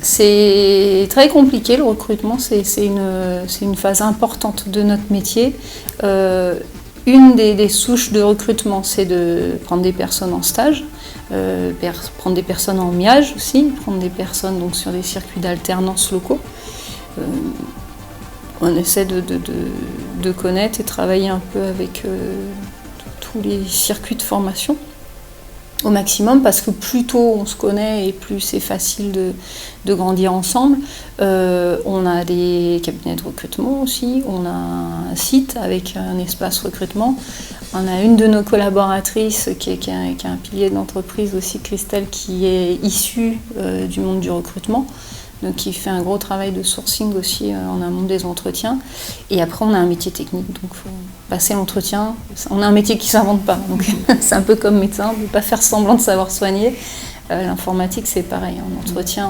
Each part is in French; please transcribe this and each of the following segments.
C'est très compliqué le recrutement, c'est une phase importante de notre métier. Une des souches de recrutement, c'est de prendre des personnes en stage, prendre des personnes en MIAGE aussi, prendre des personnes donc, sur des circuits d'alternance locaux. On essaie de connaître et travailler un peu avec tous les circuits de formation au maximum, parce que plus tôt on se connaît et plus c'est facile de grandir ensemble. On a des cabinets de recrutement aussi, on a un site avec un espace recrutement. On a une de nos collaboratrices qui est un pilier de l'entreprise aussi, Christelle, qui est issue du monde du recrutement. Donc qui fait un gros travail de sourcing aussi en amont des entretiens. Et après, on a un métier technique, donc il faut passer l'entretien. On a un métier qui ne s'invente pas, donc c'est un peu comme médecin, on ne peut pas faire semblant de savoir soigner. L'informatique, c'est pareil, en entretien,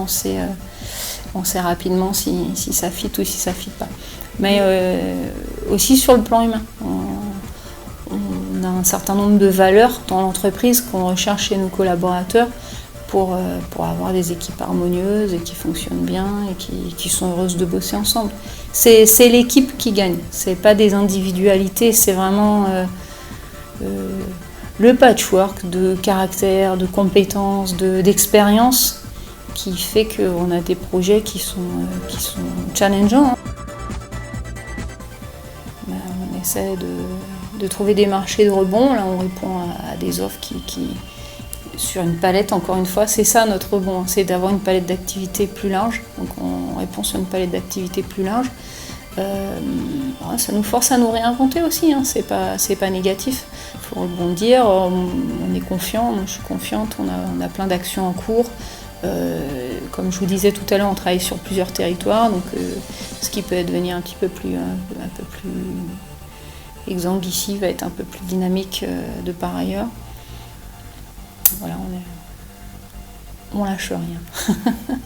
on sait rapidement si ça fit ou si ça fit pas. Mais aussi sur le plan humain. On a un certain nombre de valeurs dans l'entreprise qu'on recherche chez nos collaborateurs, pour avoir des équipes harmonieuses et qui fonctionnent bien et qui sont heureuses de bosser ensemble. C'est l'équipe qui gagne, c'est pas des individualités, c'est vraiment le patchwork de caractère, de compétences, d'expérience qui fait qu'on a des projets qui sont challengeants. On essaie de trouver des marchés de rebond, là on répond à des offres qui sur une palette, encore une fois, c'est ça notre rebond, c'est d'avoir une palette d'activités plus large. Donc on répond sur une palette d'activités plus large. Ça nous force à nous réinventer aussi, hein. C'est pas négatif. Il faut rebondir, on est confiant, moi je suis confiante, on a plein d'actions en cours. Comme je vous disais tout à l'heure, on travaille sur plusieurs territoires, donc ce qui peut devenir un peu plus exsangue ici va être un peu plus dynamique de par ailleurs. Voilà, on lâche rien.